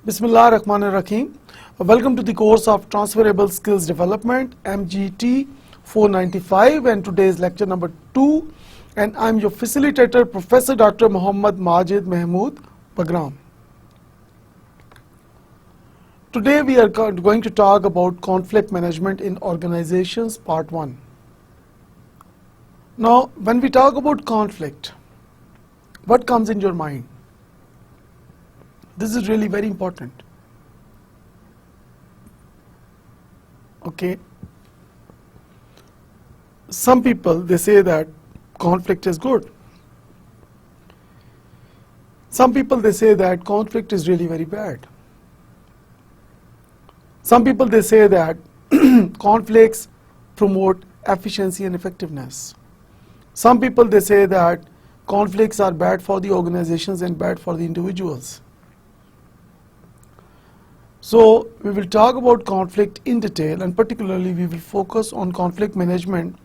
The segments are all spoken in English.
Bismillah ar-Rahman ar-Rahim. Welcome to the course of Transferable Skills Development, MGT 495, and today is lecture number 2, and I'm your facilitator, Professor Dr. Muhammad Majid Mahmood Bagram. Today we are going to talk about conflict management in organizations, part 1. Now, when we talk about conflict, what comes in your mind? This is really very important. Okay. Some people, they say that conflict is good. Some people, they say that conflict is really very bad. Some people, they say that conflicts promote efficiency and effectiveness. Some people, they say that conflicts are bad for the organizations and bad for the individuals. So we will talk about conflict in detail, and particularly we will focus on conflict management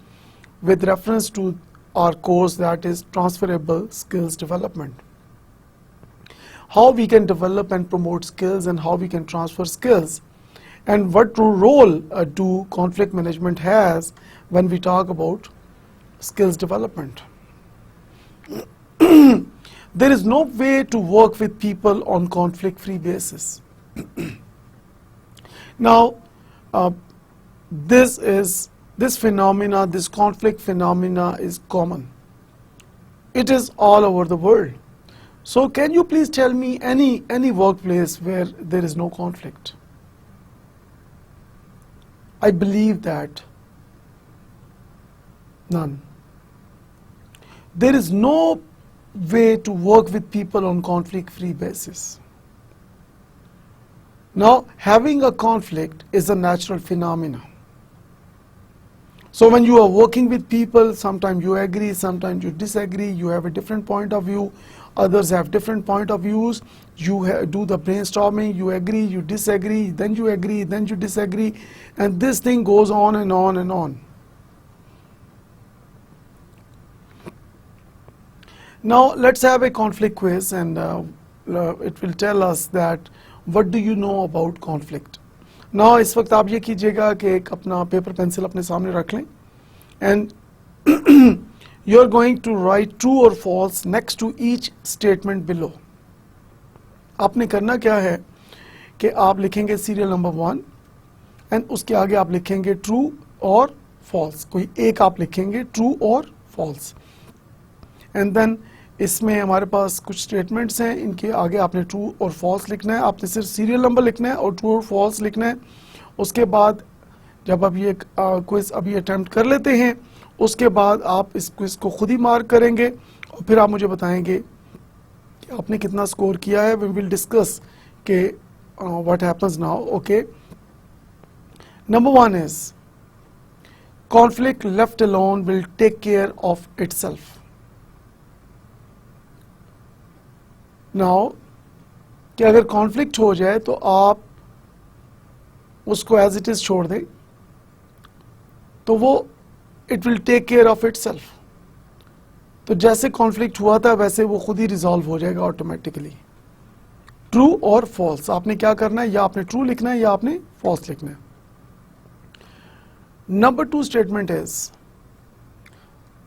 with reference to our course, that is Transferable Skills Development. How we can develop and promote skills and how we can transfer skills, and what role do conflict management has when we talk about skills development. There is no way to work with people on conflict-free basis. Now, this phenomena, this conflict phenomena is common. It is all over the world. So can you please tell me any workplace where there is no conflict? I believe that none. There is no way to work with people on conflict-free basis. Now, having a conflict is a natural phenomenon. So when you are working with people, sometimes you agree, sometimes you disagree, you have a different point of view, others have different point of views, you do the brainstorming, you agree, you disagree, then you agree, then you disagree, and this thing goes on and on and on. Now, let's have a conflict quiz, and it will tell us that what do you know about conflict. Now, इस वक्त आप ये कीजिएगा कि एक अपना paper pencil अपने सामने रख लें, and you are going to write true or false next to each statement below. आपने करना क्या है कि आप लिखेंगे सीरियल नंबर 1 एंड उसके आगे आप लिखेंगे ट्रू और फॉल्स. कोई एक आप लिखेंगे ट्रू और फॉल्स, एंड देन इसमें हमारे पास कुछ स्टेटमेंट्स हैं, इनके आगे आपने ट्रू और फॉल्स लिखना है. आपने सिर्फ सीरियल नंबर लिखना है और ट्रू और फॉल्स लिखना है. उसके बाद जब आप ये क्विज अभी अटेम्प्ट कर लेते हैं, उसके बाद आप इस क्विज को खुद ही मार्क करेंगे और फिर आप मुझे बताएंगे कि आपने कितना स्कोर किया है. वी विल डिस्कस के what happens now. Okay, number 1 is conflict left alone will take care of itself. Now कि अगर कॉन्फ्लिक्ट हो जाए तो आप उसको एज इट इज छोड़ दें तो वो it will take care of itself. तो जैसे कॉन्फ्लिक्ट हुआ था वैसे वो खुद ही रिजॉल्व हो जाएगा ऑटोमेटिकली. ट्रू और फॉल्स, आपने क्या करना है, या आपने ट्रू लिखना है या आपने फॉल्स लिखना है. Number 2 statement is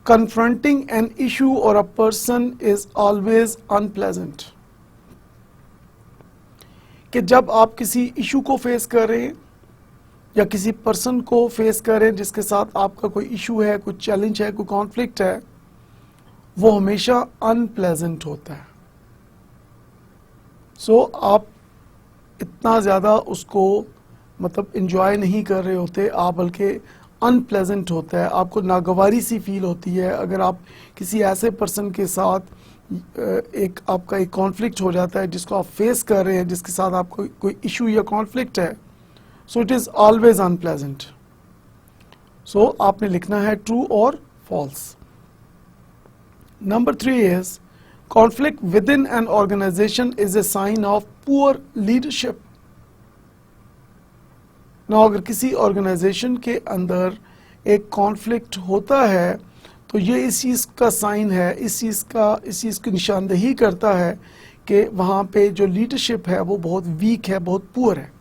confronting an issue or a person is always unpleasant. कि जब आप किसी इशू को फेस कर रहे हैं या किसी पर्सन को फेस कर रहे हैं जिसके साथ आपका कोई इशू है, कोई चैलेंज है, कोई कॉन्फ्लिक्ट है, वो हमेशा अनप्लेजेंट होता है. सो आप इतना ज़्यादा उसको मतलब इंजॉय नहीं कर रहे होते आप, बल्कि अनप्लेजेंट होता है, आपको नागवारी सी फील होती है. अगर आप किसी ऐसे पर्सन के साथ आपका एक कॉन्फ्लिक्ट हो जाता है जिसको आप फेस कर रहे हैं, जिसके साथ आपको कोई इशू या कॉन्फ्लिक्ट है, so it is always unpleasant. So आपने लिखना है ट्रू और false. Number 3 is conflict within an organisation is a sign of poor leadership. ना अगर किसी ऑर्गेनाइजेशन के अंदर एक कॉन्फ्लिक्ट होता है तो ये इस चीज़ का साइन है, इस चीज़ की निशानदेही करता है कि वहाँ पे जो लीडरशिप है वो बहुत वीक है, बहुत पुअर है।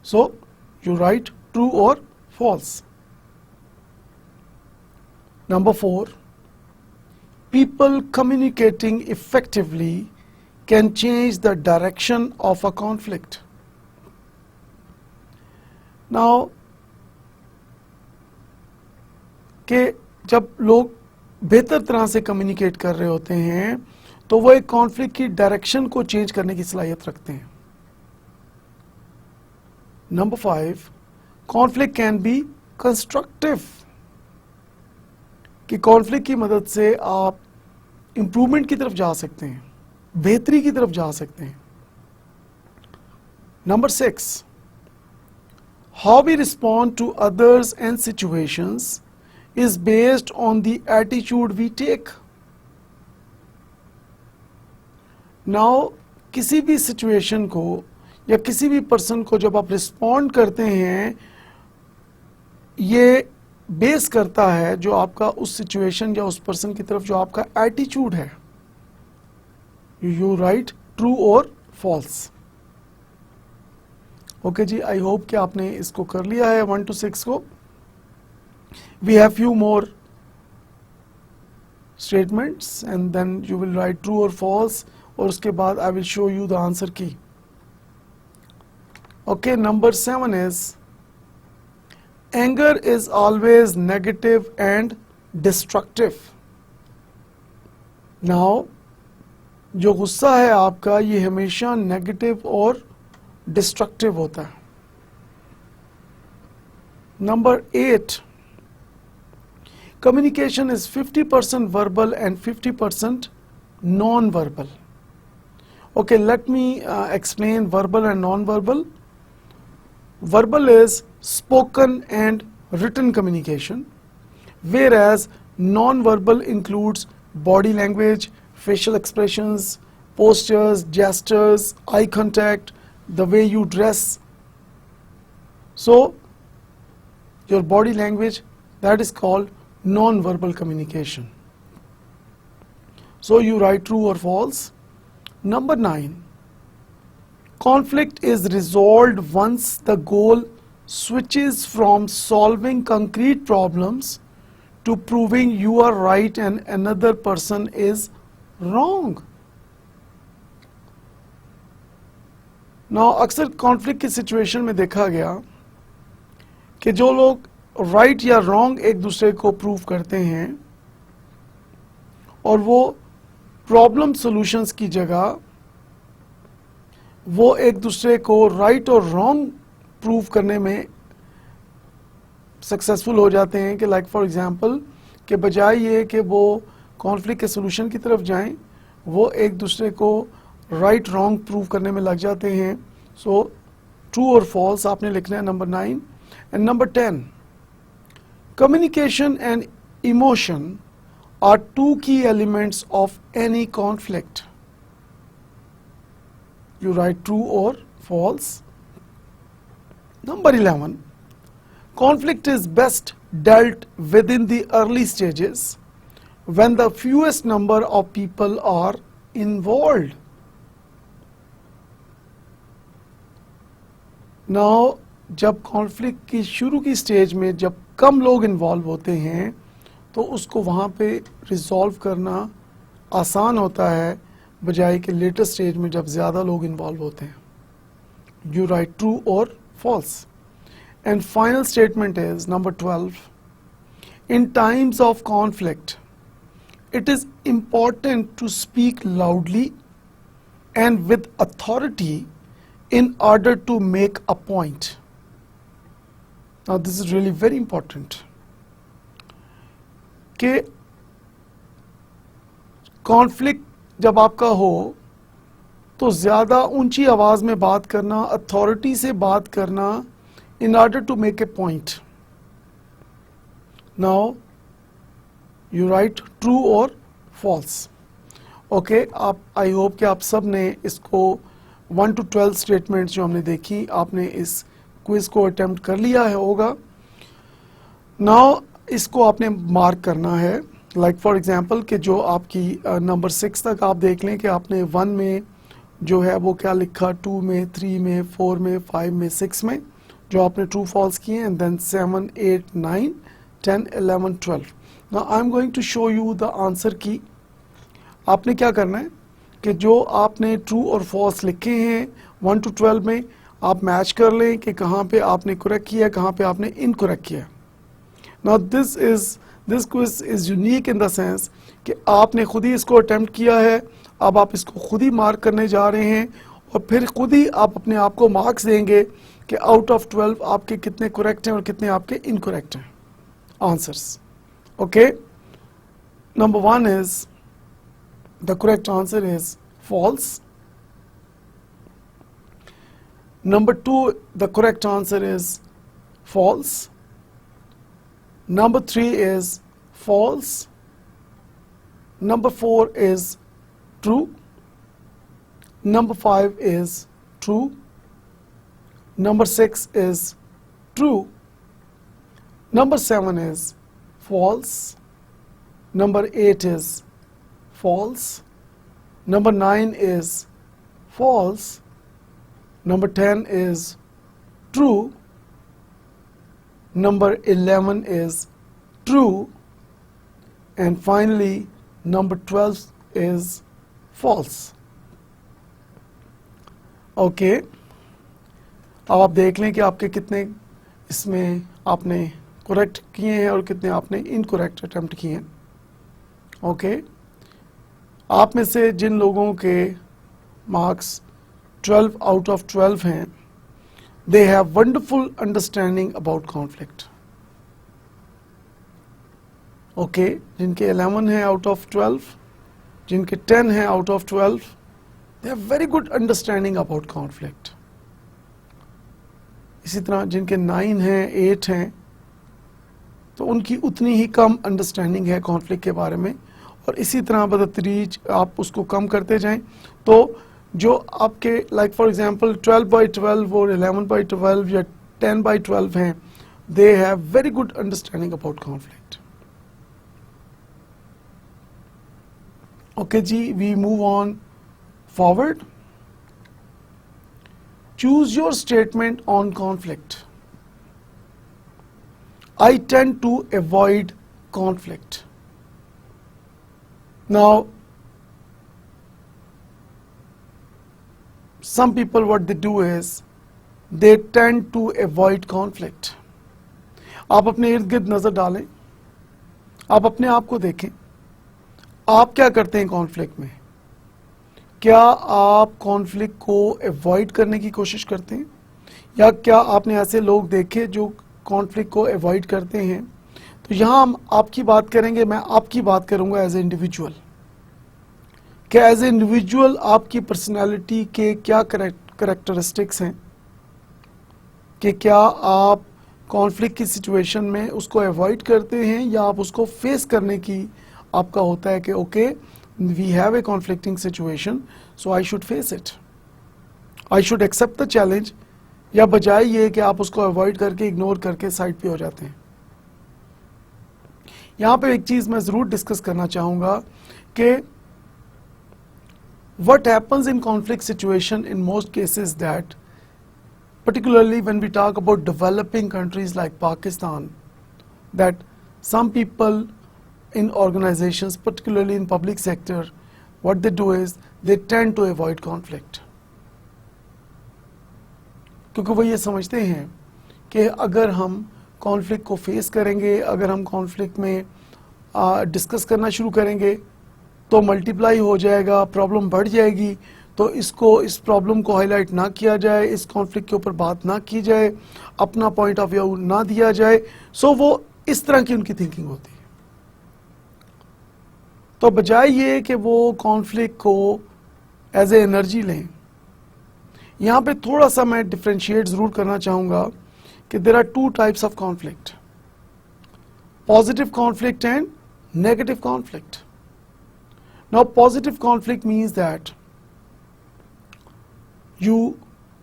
सो यू राइट ट्रू और false. Number 4, people communicating effectively can change the direction of a conflict. Now, कि जब लोग बेहतर तरह से कम्युनिकेट कर रहे होते हैं तो वो एक कॉन्फ्लिक्ट की डायरेक्शन को चेंज करने की सलाहियत रखते हैं। Number 5, conflict can be constructive, कि कॉन्फ्लिक्ट की मदद से आप इंप्रूवमेंट की तरफ जा सकते हैं, बेहतरी की तरफ जा सकते हैं। Number 6, how we respond to others and situations is based on the attitude we take. Now, किसी भी सिचुएशन को या किसी भी पर्सन को जब आप रिस्पॉन्ड करते हैं, ये बेस करता है जो आपका उस सिचुएशन या उस पर्सन की तरफ जो आपका एटीट्यूड है। यू राइट ट्रू और फॉल्स। ओके जी, आई होप कि आपने इसको कर लिया है 1 to 6 को। We have few more statements and then you will write true और फॉल्स, और उसके बाद I will show you the answer key. Okay, number 7 is anger is always negative and destructive. Now, जो गुस्सा है आपका ये हमेशा नेगेटिव और डिस्ट्रक्टिव होता है। Number 8, communication is 50% verbal and 50% non-verbal. Okay, let me explain verbal and non-verbal. Verbal is spoken and written communication, whereas non-verbal includes body language, facial expressions, postures, gestures, eye contact, the way you dress. So, your body language, that is called non-verbal communication. So, you write true or false. Number 9, conflict is resolved once the goal switches from solving concrete problems to proving you are right and another person is wrong. Now, अक्सर conflict की situation में देखा गया कि जो लोग right या wrong एक दूसरे को प्रूव करते हैं और वो प्रॉब्लम सॉल्यूशंस की जगह वो एक दूसरे को राइट और रॉन्ग प्रूव करने में सक्सेसफुल हो जाते हैं। कि लाइक फॉर एग्जांपल के बजाय ये कि वो कॉन्फ्लिक्ट के सोल्यूशन की तरफ जाएं, वो एक दूसरे को राइट रॉन्ग प्रूव करने में लग जाते हैं। सो ट्रू और फॉल्स आपने लिखना है number 9। And number 10, communication and emotion are 2 key elements of any conflict. You write true or false. Number 11, conflict is best dealt within the early stages when the fewest number of people are involved. Now, जब conflict की शुरू की stage में जब कम लोग involve होते हैं तो उसको वहाँ पे रिजॉल्व करना आसान होता है बजाय कि लेटर स्टेज में जब ज़्यादा लोग इन्वॉल्व होते हैं। यू राइट ट्रू और false. And final statement is number 12. In times of conflict, it is important to speak loudly and with authority in order to make a point. Now, this is really very important. कि conflict जब आपका हो तो ज़्यादा ऊंची आवाज़ में बात करना, अथॉरिटी से बात करना in order to make a point. Now, you write true or false. Okay, आप आई होप कि आप सब ने इसको 1 to 12 स्टेटमेंट्स जो हमने देखी आपने इस क्विज को अटेम्प्ट कर लिया है होगा। नाउ इसको आपने मार्क करना है लाइक फॉर एग्जांपल कि जो आपकी नंबर 6 तक आप देख लें कि आपने 1 में जो है वो क्या लिखा, 2 में, 3 में, 4 में, 5 में, 6 में जो आपने ट्रू फॉल्स किए, and then 7, 8, 9, 10, 11, 12. Now I am going to show you the answer key. आपने क्या करना है कि जो आपने ट्रू और फॉल्स लिखे हैं 1 to 12 में, आप मैच कर लें कि कहाँ पे आपने करेक्ट किया है, कहाँ पे आपने इनकरेक्ट किया है. Now this quiz is unique in the sense कि आपने खुद ही इसको अटेम्प्ट किया है, अब आप इसको खुद ही मार्क करने जा रहे हैं और फिर खुद ही आप अपने आप को मार्क्स देंगे कि आउट ऑफ 12 आपके कितने करेक्ट हैं और कितने आपके इनकरेक्ट हैं answers. Okay, number 1 is the correct answer is false. Number 2, the correct answer is false. Number 3 is false. Number 4 is true. Number 5 is true. Number 6 is true. Number 7 is false. Number 8 is false. Number 9 is false. Number 10 is true. Number 11 is true. And finally, number 12 is false. Okay. अब आप देख लें कि आपके कितने इसमें आपने correct किए हैं और कितने आपने इनकरेक्ट अटेम्प्ट किए हैं. ओके, आप में से जिन लोगों के मार्क्स 12 out of 12 हैं, they have wonderful understanding about conflict. Okay, जिनके 11 हैं out of 12, जिनके 10 हैं out of 12, they have very good understanding about conflict. इसी तरह जिनके 9 हैं, 8 हैं, तो उनकी उतनी ही कम अंडरस्टैंडिंग है कॉन्फ्लिक्ट के बारे में, और इसी तरह बदतरीज आप उसको कम करते जाएं तो जो आपके लाइक फॉर एग्जांपल 12/12 और 11/12 या 10/12 हैं, they have very good understanding about conflict. Okay जी, we move on forward. Choose your statement on conflict. I tend to avoid conflict. Now, some people what they do is they tend to avoid conflict. आप अपने इर्द गिर्द नजर डालें, आप अपने आप को देखें, आप क्या करते हैं कॉन्फ्लिक्ट में. क्या आप कॉन्फ्लिक्ट को अवॉइड करने की कोशिश करते हैं, या क्या आपने ऐसे लोग देखे जो कॉन्फ्लिक्ट को अवॉइड करते हैं. तो यहाँ हम आपकी बात करेंगे, मैं आपकी बात करूँगा एज ए इंडिविजुअल, कि एज ए इंडिविजुअल आपकी पर्सनालिटी के क्या करेक्टरिस्टिक्स हैं, कि क्या आप कॉन्फ्लिक्ट की सिचुएशन में उसको अवॉइड करते हैं या आप उसको फेस करने की आपका होता है कि okay we have a conflicting situation so I should face it, I should accept the challenge, या बजाय ये कि आप उसको अवॉइड करके इग्नोर करके साइड पे हो जाते हैं. यहाँ पे एक चीज़ मैं ज़रूर डिस्कस करना चाहूँगा कि what happens in conflict situation in most cases that particularly when we talk about developing countries like Pakistan, that some people in organizations, particularly in public sector, what they do is they tend to avoid conflict. क्योंकि वो ये समझते हैं कि अगर हम conflict को face करेंगे, अगर हम कॉन्फ्लिक्ट में डिस्कस करना शुरू करेंगे तो मल्टीप्लाई हो जाएगा, प्रॉब्लम बढ़ जाएगी, तो इस प्रॉब्लम को हाईलाइट ना किया जाए, इस कॉन्फ्लिक्ट के ऊपर बात ना की जाए, अपना पॉइंट ऑफ व्यू ना दिया जाए. सो वो इस तरह की उनकी थिंकिंग होती है. तो बजाय ये कि वो कॉन्फ्लिक्ट को एज ए एनर्जी लें, यहाँ पे थोड़ा सा मैं डिफ्रेंशिएट ज़रूर करना चाहूँगा कि there are 2 types of conflict, positive conflict and negative conflict. Now positive conflict means that you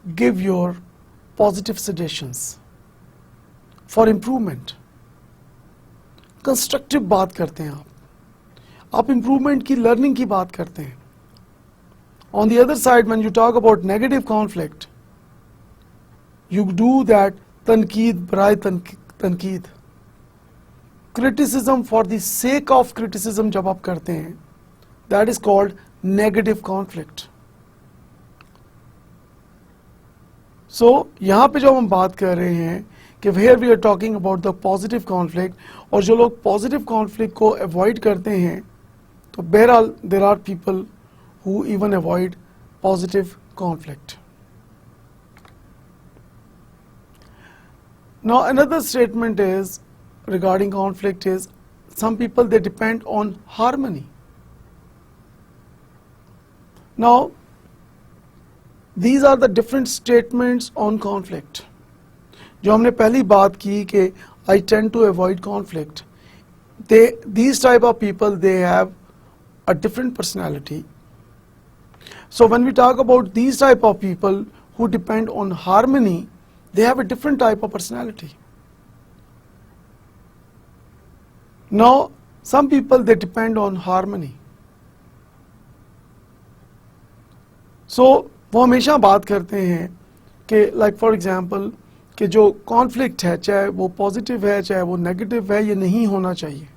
give your positive suggestions for improvement. Constructive बात करते हैं आप, आप इम्प्रूवमेंट की, लर्निंग की बात करते हैं. On the other side, when you talk about negative conflict, you do that tanqeed baraye tanqeed. Criticism for the sake of criticism जब आप करते हैं, that is called negative conflict. So यहाँ पे जो हम बात कर रहे हैं कि here we are talking about the positive conflict, और जो लोग positive conflict को avoid करते हैं, तो बहरहाल there are people who even avoid positive conflict. Now another statement is regarding conflict is some people they depend on harmony. Now these are the different statements on conflict. जो हमने पहली बात की कि I tend to avoid conflict. These type of people they have a different personality. So when we talk about these type of people who depend on harmony, they have a different type of personality. Now some people they depend on harmony. So वो हमेशा बात करते हैं कि like for example कि जो conflict है, चाहे वो positive है चाहे वो negative है, ये नहीं होना चाहिए.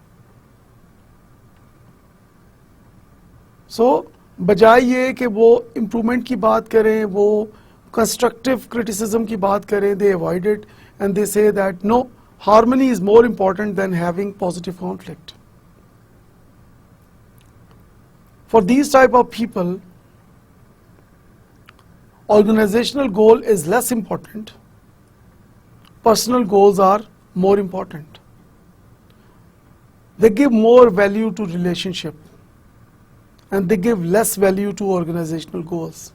So बजाय ये कि वो इम्प्रूवमेंट की बात करें, वो कंस्ट्रक्टिव क्रिटिसिज्म की बात करें, they avoid it and they say that no, harmony is more important than having positive conflict. For these type of people, organizational goal is less important, personal goals are more important. They give more value to relationship and they give less value to organizational goals.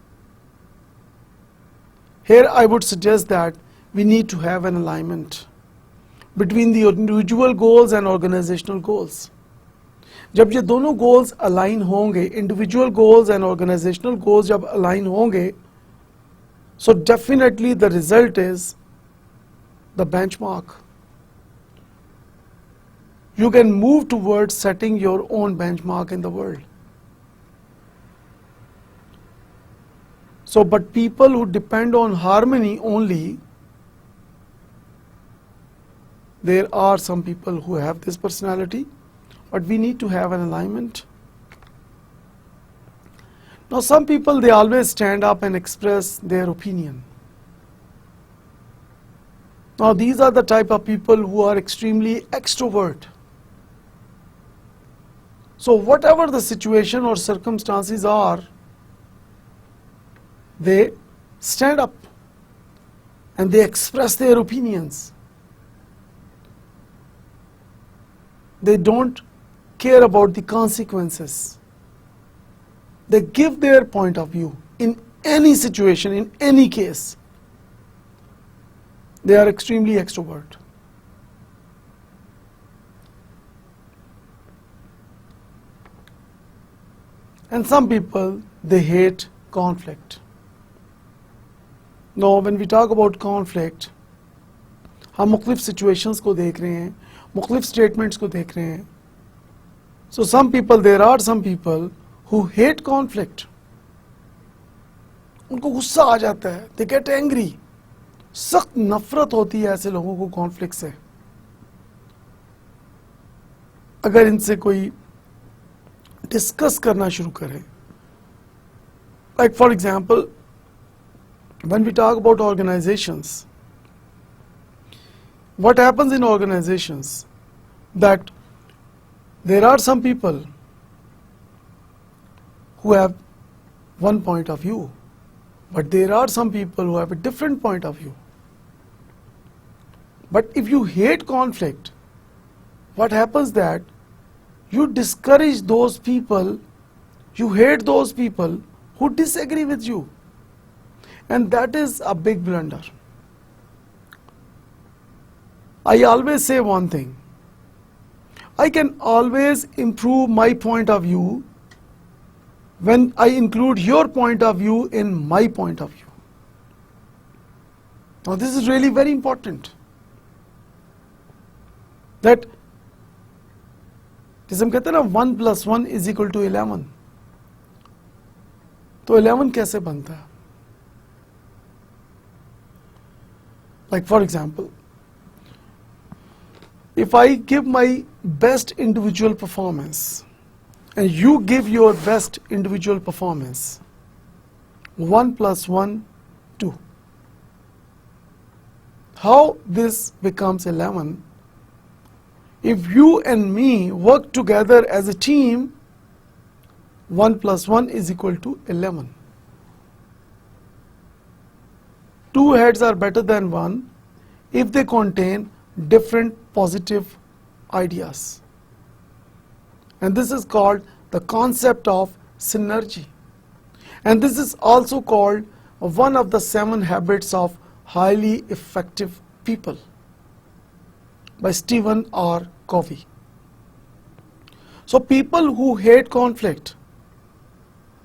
Here I would suggest that we need to have an alignment between the individual goals and organizational goals. जब ये दोनों goals align होंगे, individual goals and organizational goals जब align होंगे, so definitely the result is the benchmark. You can move towards setting your own benchmark in the world. So, but people who depend on harmony only, there are some people who have this personality, but we need to have an alignment. Now, some people, they always stand up and express their opinion. Now, these are the type of people who are extremely extrovert. So, whatever the situation or circumstances are, they stand up and they express their opinions. They don't care about the consequences. They give their point of view in any situation, in any case. They are extremely extrovert. And some people, they hate conflict. Now, when we talk about conflict, हम मुख्तलिफ situations को देख रहे हैं, मुख्तलिफ statements को देख रहे हैं. So some people, there are some people who hate conflict. उनको गुस्सा आ जाता है, they get angry. सख्त नफरत होती है ऐसे लोगों को conflict से. अगर इनसे कोई डिस्कस करना शुरू करें, like for example, when we talk about organizations, what happens in organizations that there are some people who have one point of view, but there are some people who have a different point of view. But if you hate conflict, what happens that you discourage those people, you hate those people who disagree with you. And that is a big blunder. I always say one thing. I can always improve my point of view when I include your point of view in my point of view. Now this is really very important. That जैसे हम कहते हैं ना 1 + 1 = 11, तो 11 कैसे बनता है? Like for example, if I give my best individual performance and you give your best individual performance, 1 + 1 2. How this becomes 11? If you and me work together as a team, 1 + 1 = 11. Two heads are better than one if they contain different positive ideas. And this is called the concept of synergy. And this is also called one of the 7 habits of highly effective people by Stephen R. Covey. So people who hate conflict,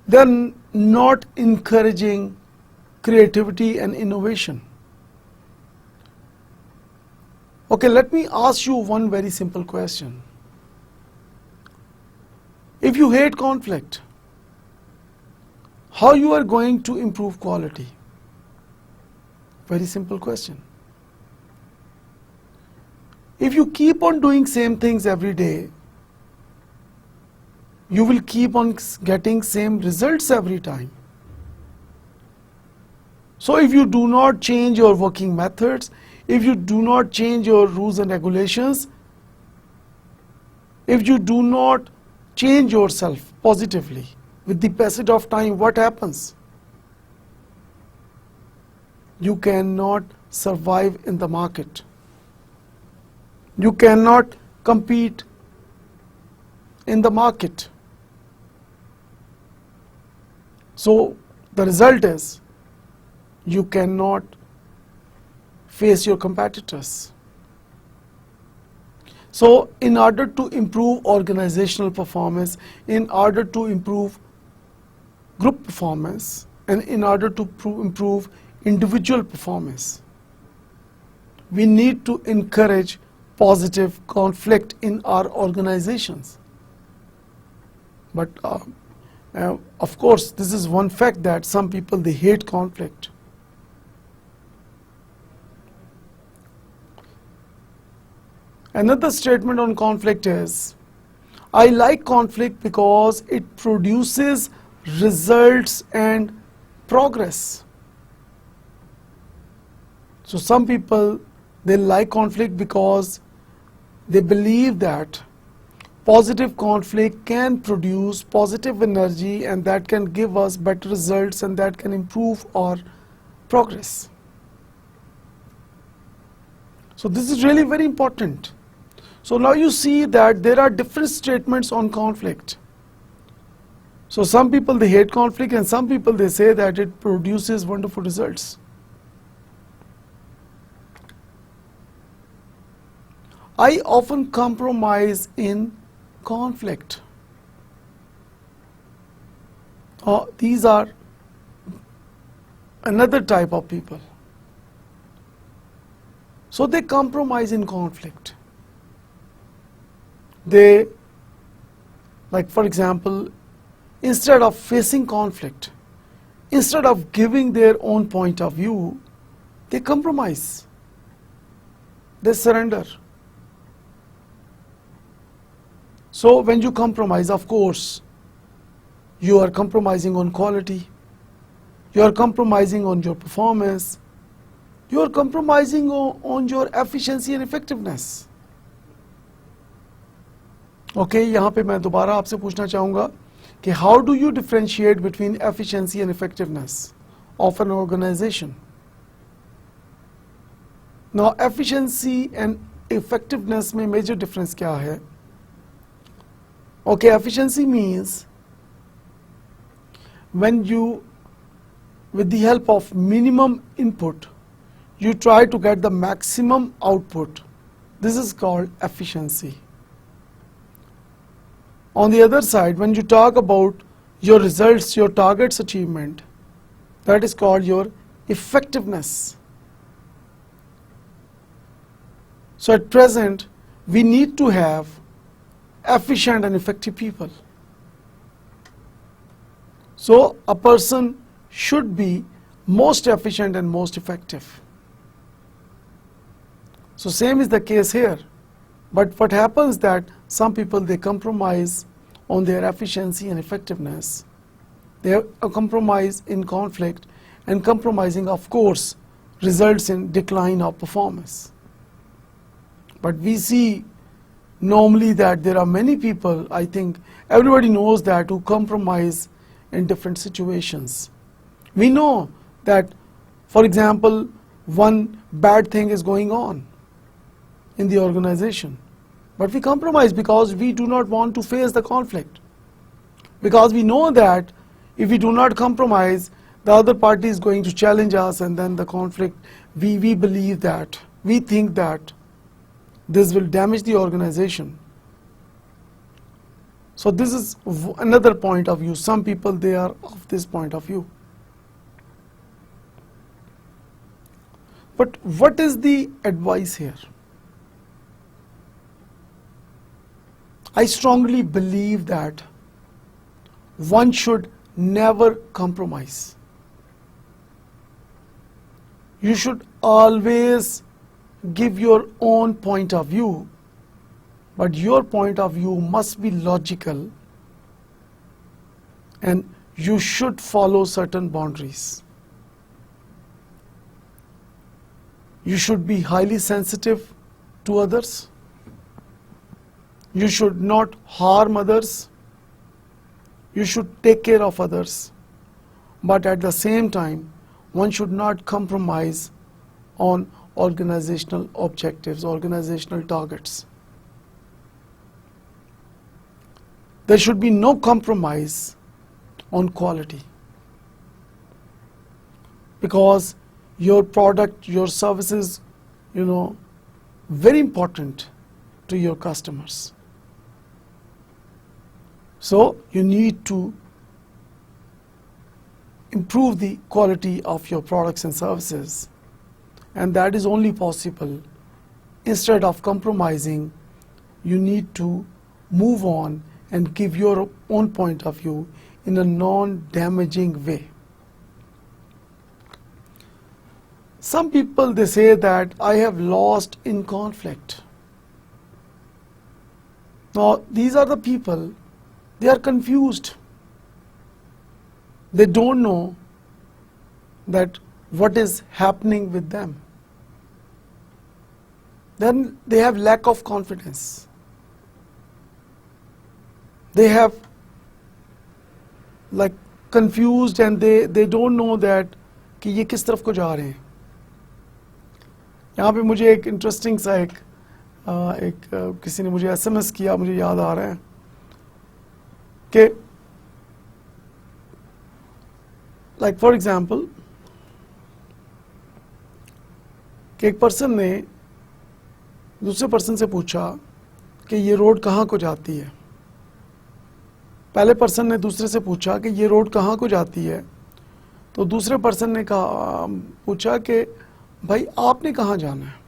they are not encouraging creativity and innovation. Okay, let me ask you one very simple question. If you hate conflict, how you are going to improve quality? Very simple question. If you keep on doing same things every day, you will keep on getting same results every time. So if you do not change your working methods, if you do not change your rules and regulations, if you do not change yourself positively, with the passage of time, what happens? You cannot survive in the market. You cannot compete in the market. So the result is you cannot face your competitors. So in order to improve organizational performance, in order to improve group performance, and in order to improve individual performance, we need to encourage positive conflict in our organizations. But of course, this is one fact that some people, they hate conflict. Another statement on conflict is, I like conflict because it produces results and progress. So some people, they like conflict because they believe that positive conflict can produce positive energy, and that can give us better results, and that can improve our progress. So this is really very important. So now you see that there are different statements on conflict. So some people, they hate conflict, and some people, they say that it produces wonderful results. I often compromise in conflict. These are another type of people. So they compromise in conflict. They, like for example, instead of facing conflict, instead of giving their own point of view, they compromise. They surrender. So when you compromise, of course, you are compromising on quality, you are compromising on your performance, you are compromising on your efficiency and effectiveness. Okay, यहाँ पे मैं दोबारा आपसे पूछना चाहूँगा कि how do you differentiate between efficiency and effectiveness of an organization? Now, efficiency and effectiveness में major difference क्या है? Okay, efficiency means when you, with the help of minimum input, you try to get the maximum output. This is called efficiency. On the other side, when you talk about your results, your targets achievement, that is called your effectiveness. So at present, we need to have efficient and effective people. So a person should be most efficient and most effective. So same is the case here. But what happens that some people, they compromise on their efficiency and effectiveness. They compromise in conflict, and compromising, of course, results in decline of performance. But we see normally that there are many people, I think everybody knows that, who compromise in different situations. We know that, for example, one bad thing is going on in the organization, but we compromise because we do not want to face the conflict, because we know that if we do not compromise, the other party is going to challenge us, and then the conflict, we believe that, we think that this will damage the organization. So this is another point of view. Some people, they are of this point of view. But what is the advice here? I strongly believe that one should never compromise. You should always give your own point of view, but your point of view must be logical, and you should follow certain boundaries. You should be highly sensitive to others. You should not harm others. You should take care of others. But at the same time, one should not compromise on organizational objectives, organizational targets. There should be no compromise on quality, because your product, your services, very important to your customers. So you need to improve the quality of your products and services, and that is only possible. Instead of compromising, you need to move on and give your own point of view in a non-damaging way. Some people, they say that I have lost in conflict. Now, these are the people, they are confused. They don't know that what is happening with them. Then they have lack of confidence. They have confused, and they don't know that कि ये किस तरफ को जा रहे हैं. यहाँ पे मुझे एक इंटरेस्टिंग सा एक किसी ने मुझे SMS किया, मुझे याद आ रहा है कि फॉर एग्जाम्पल कि एक पर्सन ने दूसरे पर्सन से पूछा कि ये रोड कहाँ को जाती है. पहले पर्सन ने दूसरे से पूछा कि ये रोड कहाँ को जाती है, तो दूसरे पर्सन ने पूछा कि भाई आपने कहाँ जाना है.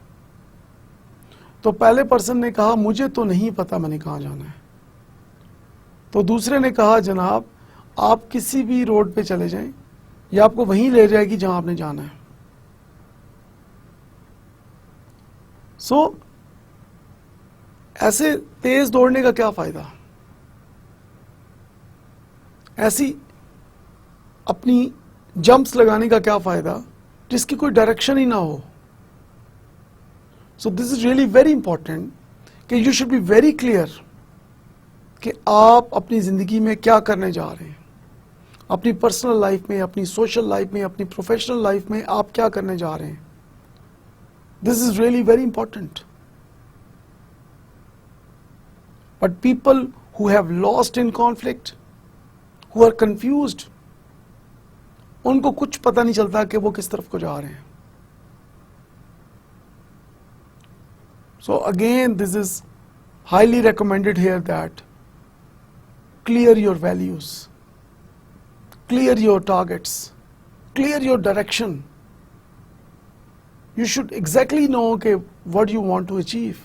तो पहले पर्सन ने कहा मुझे तो नहीं पता मैंने कहाँ जाना है. तो दूसरे ने कहा जनाब आप किसी भी रोड पे चले जाएं, ये आपको वहीं ले जाएगी जहां आपने जाना है. सो ऐसे तेज दौड़ने का क्या फायदा, ऐसी अपनी जंप्स लगाने का क्या फायदा जिसकी कोई डायरेक्शन ही ना हो. So this is really very important कि you should be very clear कि आप अपनी ज़िंदगी में क्या करने जा रहे हैं, अपनी पर्सनल लाइफ में, अपनी सोशल लाइफ में, अपनी प्रोफेशनल लाइफ में आप क्या करने जा रहे हैं. This is really very important. But people who have lost in conflict, who are confused, उनको कुछ पता नहीं चलता कि वो किस तरफ को जा रहे हैं. So again this is highly recommended here that clear your values, clear your targets, clear your direction. You should exactly know what you want to achieve.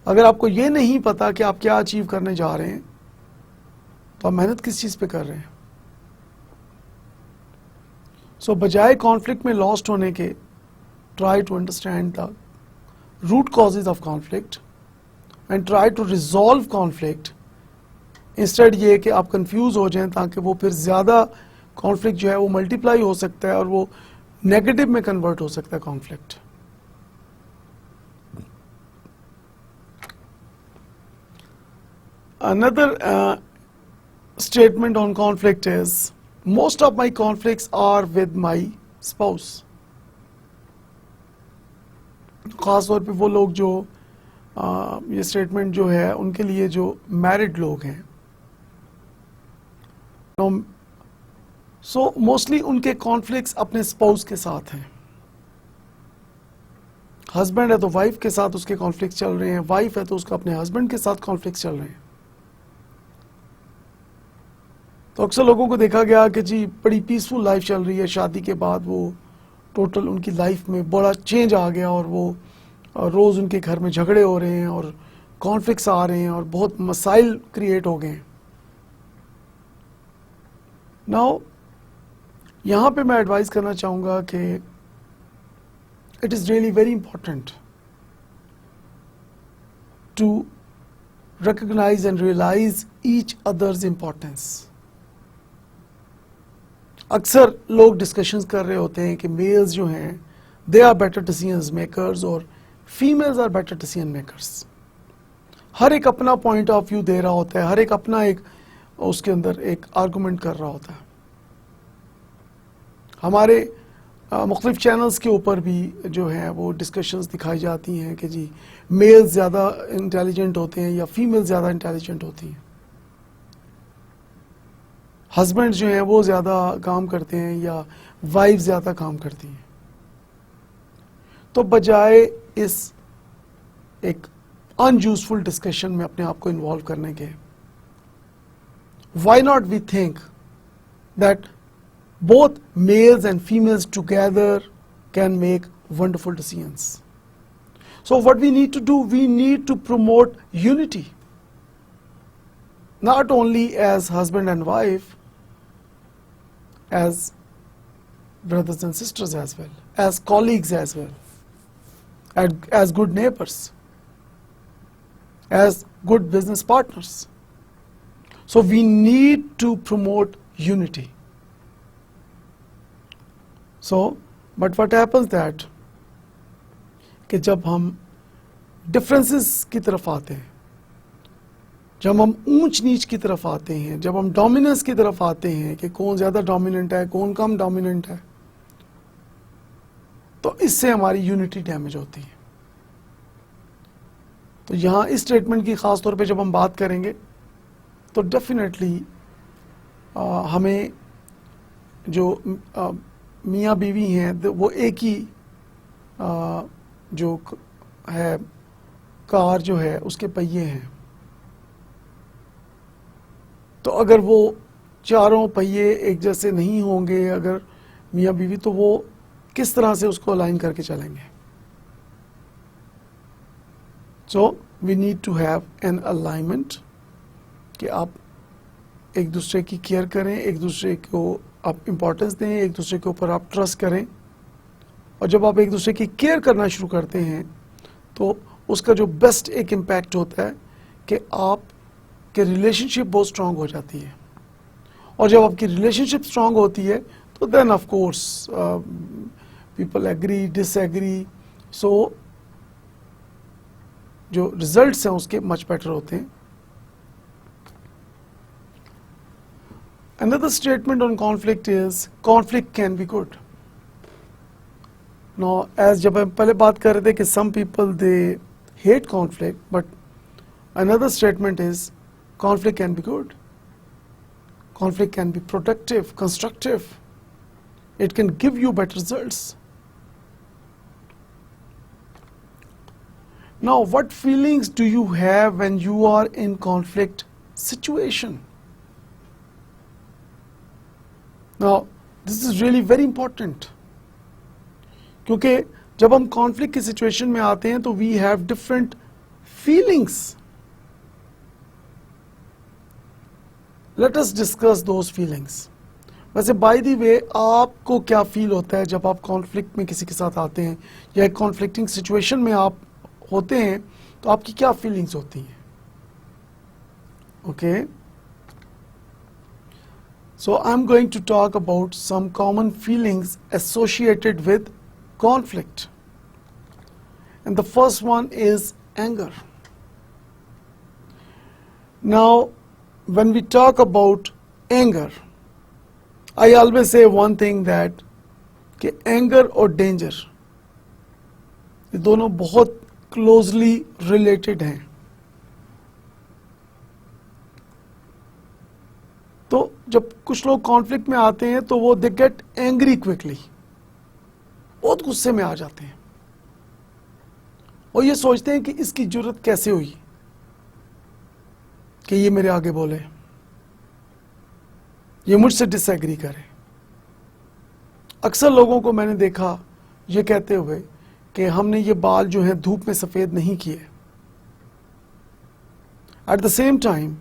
अगर आपको ये नहीं पता कि आप क्या अचीव करने जा रहे हैं तो आप मेहनत किस चीज़ पे कर रहे हैं? सो बजाय कॉन्फ्लिक्ट में लॉस्ट होने के, try to understand the root causes of conflict and try to resolve conflict. Instead ये कि आप कंफ्यूज हो जाएं, ताकि वो फिर ज़्यादा कॉन्फ्लिक्ट जो है वो मल्टीप्लाई हो सकता है और वो नेगेटिव में कन्वर्ट हो सकता है conflict. Another statement on conflict is, most of my conflicts are with my spouse. ख़ास तौर पे वो लोग जो ये स्टेटमेंट जो है उनके लिए जो मैरिड लोग हैं, सो मोस्टली उनके कॉन्फ्लिक्ट्स अपने स्पाउस के साथ हैं। हस्बैंड है तो वाइफ के साथ उसके कॉन्फ्लिक्ट चल रहे हैं, वाइफ है तो उसका अपने हस्बैंड के साथ कॉन्फ्लिक्ट चल रहे हैं। तो अक्सर लोगों को देखा गया कि जी बड़ी पीसफुल लाइफ चल रही है, शादी के बाद वो टोटल उनकी लाइफ में बड़ा चेंज आ गया और वो रोज़ उनके घर में झगड़े हो रहे हैं और कॉन्फ्लिक्ट्स आ रहे हैं और बहुत मसाइल क्रिएट हो गए हैं। नाउ यहाँ पे मैं एडवाइस करना चाहूँगा कि it is really very important to recognize and realize each other's importance. अक्सर लोग डिस्कशंस कर रहे होते हैं कि मेल्स जो हैं they are better decision makers और females are better decision makers. हर एक अपना पॉइंट ऑफ व्यू दे रहा होता है, हर एक अपना एक उसके अंदर एक आर्गूमेंट कर रहा होता है। हमारे मुख्तलिफ चैनल्स के ऊपर भी जो है वो डिस्कशंस दिखाई जाती हैं कि जी मेल्स ज़्यादा इंटेलिजेंट होते हैं या फीमेल्स ज़्यादा इंटेलिजेंट होती हैं, हस्बैंड जो हैं वो ज़्यादा काम करते हैं या वाइफ ज़्यादा काम करती हैं। तो बजाय इस एक अनयूजफुल डिस्कशन में अपने आप को इन्वॉल्व करने के, why not we think that both males and females together can make wonderful decisions. So what we need to do, we need to promote unity, not only as husband and wife, as brothers and sisters as well, as colleagues as well, as good neighbors, as good business partners. So we need to promote unity. So, but what happens that कि जब हम differences की तरफ आते हैं, जब हम ऊंच नीच की तरफ आते हैं, जब हम डोमिनेंस की तरफ आते हैं कि कौन ज़्यादा डोमिनेंट है, कौन कम डोमिनेंट है, तो इससे हमारी यूनिटी डैमेज होती है। तो यहाँ इस स्टेटमेंट की ख़ास तौर पे जब हम बात करेंगे तो डेफिनेटली हमें जो मियाँ बीवी हैं वो एक ही जो है कार जो है उसके पहिए हैं, तो अगर वो चारों पहिए एक जैसे नहीं होंगे अगर मियाँ बीवी, तो वो किस तरह से उसको अलाइन करके चलेंगे। So we need to have an alignment कि आप एक दूसरे की केयर करें, एक दूसरे को आप इम्पोर्टेंस दें, एक दूसरे के ऊपर आप ट्रस्ट करें। और जब आप एक दूसरे की केयर करना शुरू करते हैं तो उसका जो बेस्ट एक इम्पैक्ट होता है कि आप के रिलेशनशिप बहुत स्ट्रांग हो जाती है। और जब आपकी रिलेशनशिप स्ट्रांग होती है तो then of course people agree disagree, so जो रिजल्ट्स हैं उसके मच बेटर होते हैं। Another statement on conflict is conflict can be good. Now, as जब हम पहले बात कर रहे थे कि some people they hate conflict, but another statement is conflict can be good. Conflict can be productive, constructive. It can give you better results. Now, what feelings do you have when you are in conflict situation? Now, this is really very important. क्योंकि जब हम conflict की situation में आते हैं तो we have different feelings. Let us discuss those feelings. वैसे by the way आपको क्या फील होता है जब आप कॉन्फ्लिक्ट में किसी के साथ आते हैं या एक कॉन्फ्लिक्टिंग सिचुएशन में आप होते हैं तो आपकी क्या फीलिंग्स होती हैं? Okay, so I'm going to talk about some common feelings associated with conflict. And the first one is anger. Now, when we talk about anger, I always say one thing that कि anger और danger ये दोनों बहुत closely related हैं. तो जब कुछ लोग कॉन्फ्लिक्ट में आते हैं तो वो दे गेट एंग्री क्विकली, बहुत गुस्से में आ जाते हैं और ये सोचते हैं कि इसकी जरूरत कैसे हुई कि ये मेरे आगे बोले, ये मुझसे डिसएग्री करे. अक्सर लोगों को मैंने देखा ये कहते हुए कि हमने ये बाल जो हैं धूप में सफ़ेद नहीं किए. एट द सेम टाइम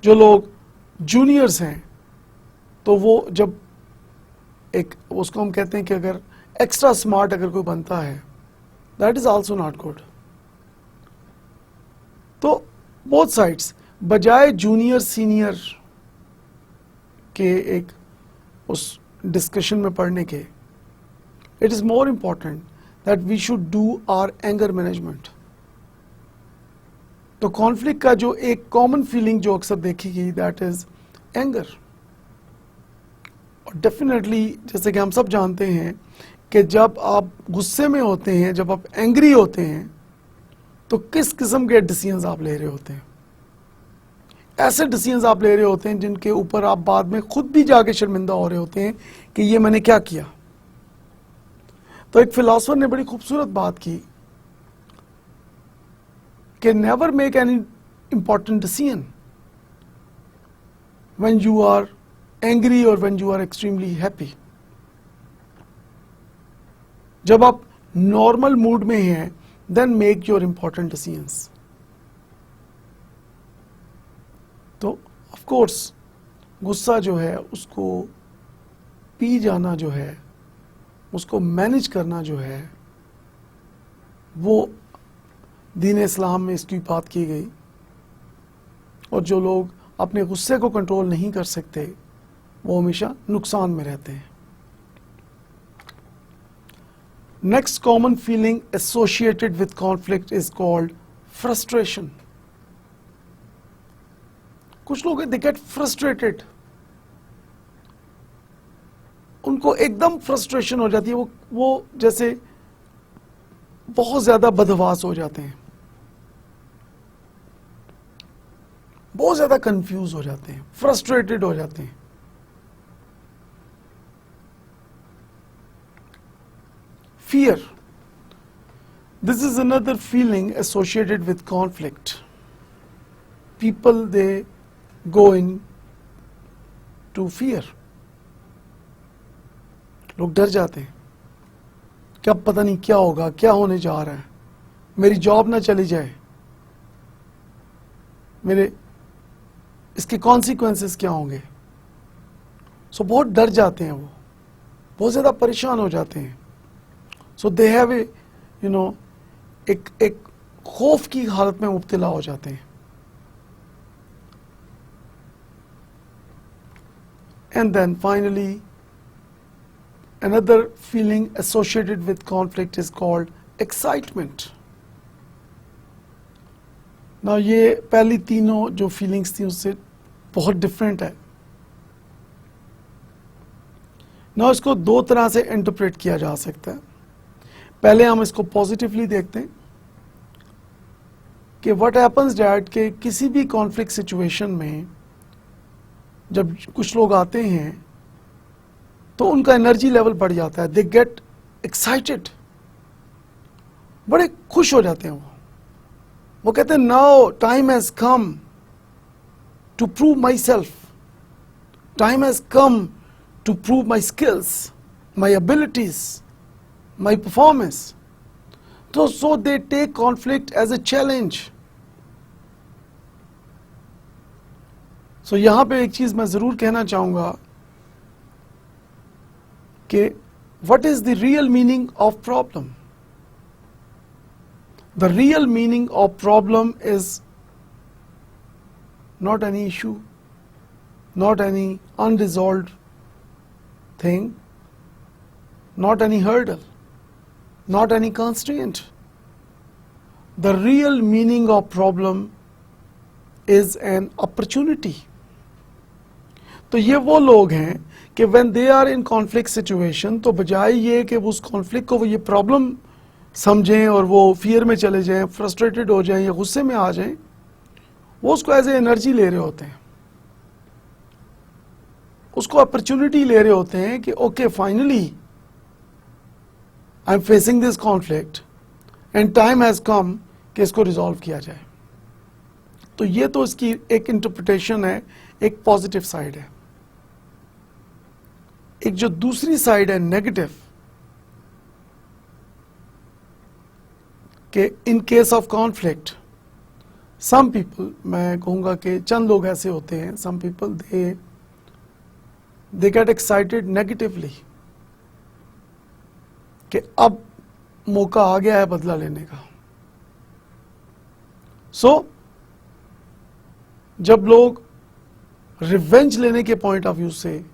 जो लोग जूनियर्स हैं तो वो जब एक उसको हम कहते हैं कि अगर एक्स्ट्रा स्मार्ट अगर कोई बनता है that is also not good. तो बोथ साइड्स, बजाय जूनियर सीनियर के एक उस डिस्कशन में पढ़ने के, it is more important that we should do our anger management. तो कॉन्फ्लिक्ट का जो एक कॉमन फीलिंग जो अक्सर देखी गई दैट इज एंगर. और डेफिनेटली जैसे कि हम सब जानते हैं कि जब आप गुस्से में होते हैं, जब आप एंग्री होते हैं तो किस किस्म के डिसीजंस आप ले रहे होते हैं. ऐसे डिसीजंस आप ले रहे होते हैं जिनके ऊपर आप बाद में खुद भी जाके शर्मिंदा हो रहे होते हैं कि ये मैंने क्या किया. तो एक फिलोसोफर ने बड़ी खूबसूरत बात की कि never make any important decision when you are angry or when you are extremely happy. जब आप नॉर्मल मूड में हैं then make your important decisions. तो of course गुस्सा जो है उसको पी जाना जो है, उसको मैनेज करना जो है, वो दीन इस्लाम में इसकी बात की गई. और जो लोग अपने गुस्से को कंट्रोल नहीं कर सकते वो हमेशा नुकसान में रहते हैं. Next common feeling associated with conflict is called frustration. कुछ लोग दे गेट फ्रस्ट्रेटेड, उनको एकदम फ्रस्ट्रेशन हो जाती है, वो जैसे बहुत ज्यादा बदहवास हो जाते हैं, बहुत ज्यादा कंफ्यूज हो जाते हैं, फ्रस्ट्रेटेड हो जाते हैं. Fear, this is another feeling associated with conflict. People they go into fear. लोग डर जाते हैं क्या पता नहीं क्या होगा, क्या होने जा रहा है, मेरी जॉब ना चली जाए, मेरे इसके कॉन्सिक्वेंसेस क्या होंगे. सो बहुत डर जाते हैं, वो बहुत ज़्यादा परेशान हो जाते हैं. सो दे हैव ए एक खौफ की हालत में मुब्तला हो जाते हैं. And then finally another feeling associated with conflict is called excitement. Now ये पहली तीनों जो feelings थी उससे बहुत different है. Now इसको दो तरह से interpret किया जा सकता है. पहले हम इसको positively देखते हैं कि what happens that कि किसी भी conflict situation में जब कुछ लोग आते हैं तो उनका एनर्जी लेवल बढ़ जाता है. दे गेट एक्साइटेड, बड़े खुश हो जाते हैं. वो कहते हैं now time has come to prove myself, time has come to prove my skills, my abilities, my performance. So they take conflict as a challenge. So यहाँ पे एक चीज मैं जरूर कहना चाहूंगा कि what is the real meaning of problem? The real meaning of problem is not any issue, not any unresolved thing, not any hurdle, not any constraint. The real meaning of problem is an opportunity. तो ये वो लोग हैं कि when they are in conflict situation, तो बजाय ये कि उस conflict को वो ये problem समझें और वो fear में चले जाएं, frustrated हो जाएं या गुस्से में आ जाएं, वो उसको एज ए एनर्जी ले रहे होते हैं, उसको अपॉर्चुनिटी ले रहे होते हैं कि okay finally I am facing this conflict and time has कम कि इसको रिजॉल्व किया जाए. तो ये तो इसकी एक इंटरप्रिटेशन है, एक पॉजिटिव साइड है. एक जो दूसरी साइड है नेगेटिव, कि in case of conflict some people, मैं कहूँगा कि चंद लोग ऐसे होते हैं, some people they get excited negatively कि अब मौका आ गया है बदला लेने का. सो जब लोग रिवेंज लेने के पॉइंट ऑफ व्यू से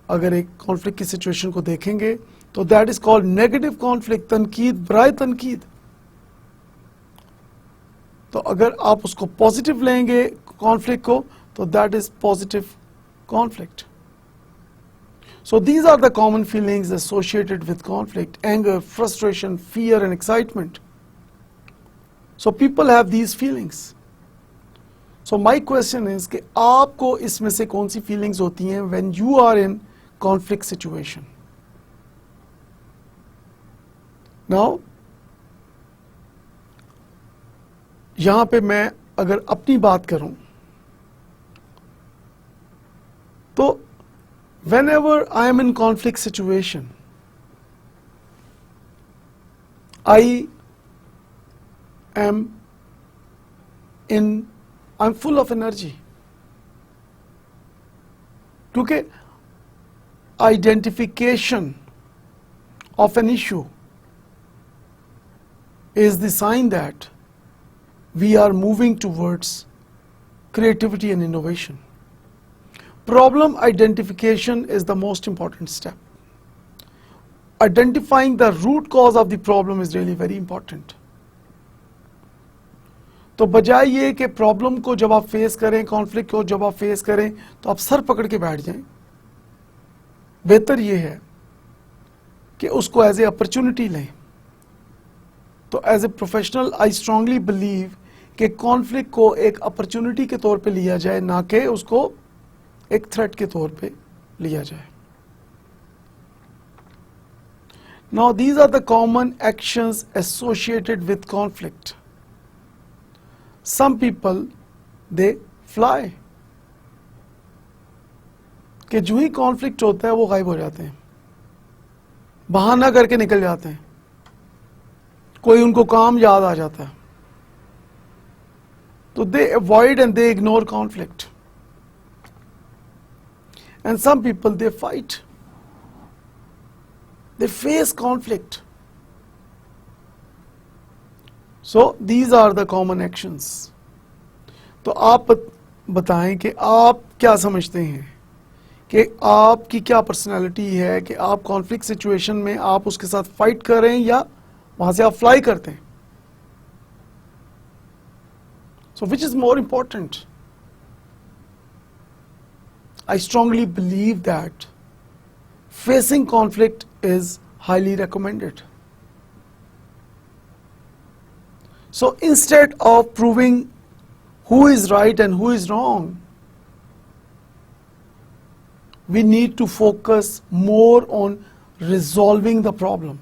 अगर एक कॉन्फ्लिक्ट की सिचुएशन को देखेंगे तो that is called negative conflict, तनकीद बराए तनकीद. तो अगर आप उसको पॉजिटिव लेंगे कॉन्फ्लिक्ट को तो that is positive conflict. So these are the common feelings associated with conflict: anger, frustration, fear and excitement. So people have these feelings. So my question is कि आपको इसमें से कौन सी feelings होती हैं when you are in conflict situation? Now यहाँ पे मैं अगर अपनी बात करूं तो whenever I am in conflict situation, I'm full of energy. क्योंकि identification of an issue is the sign that we are moving towards creativity and innovation. Problem identification is the most important step. Identifying the root cause of the problem is really very important. तो बजाय ये कि problem को जब आप face करें, conflict को जब आप फेस करें तो आप सर पकड़ के बैठ जाएं, बेहतर ये है कि उसको एज ए अपॉर्चुनिटी लें. तो as a professional I strongly believe कि कॉन्फ्लिक्ट को एक अपॉर्चुनिटी के तौर पे लिया जाए, ना कि उसको एक थ्रेट के तौर पे लिया जाए. Now these are the common actions associated with conflict. Some people they fly. कि जो ही कॉन्फ्लिक्ट होता है वो गायब हो जाते हैं, बहाना करके निकल जाते हैं, कोई उनको काम याद आ जाता है तो they avoid and they ignore conflict. And some people they fight, they face conflict. So these are the common actions. तो आप बताएं कि आप क्या समझते हैं कि आपकी क्या पर्सनालिटी है कि आप कॉन्फ्लिक्ट सिचुएशन में आप उसके साथ फाइट कर रहे हैं या वहां से आप फ्लाई करते हैं. So which is more important? I strongly believe that facing conflict is highly recommended. So instead of proving who is right and who is wrong, we need to focus more on resolving the problem.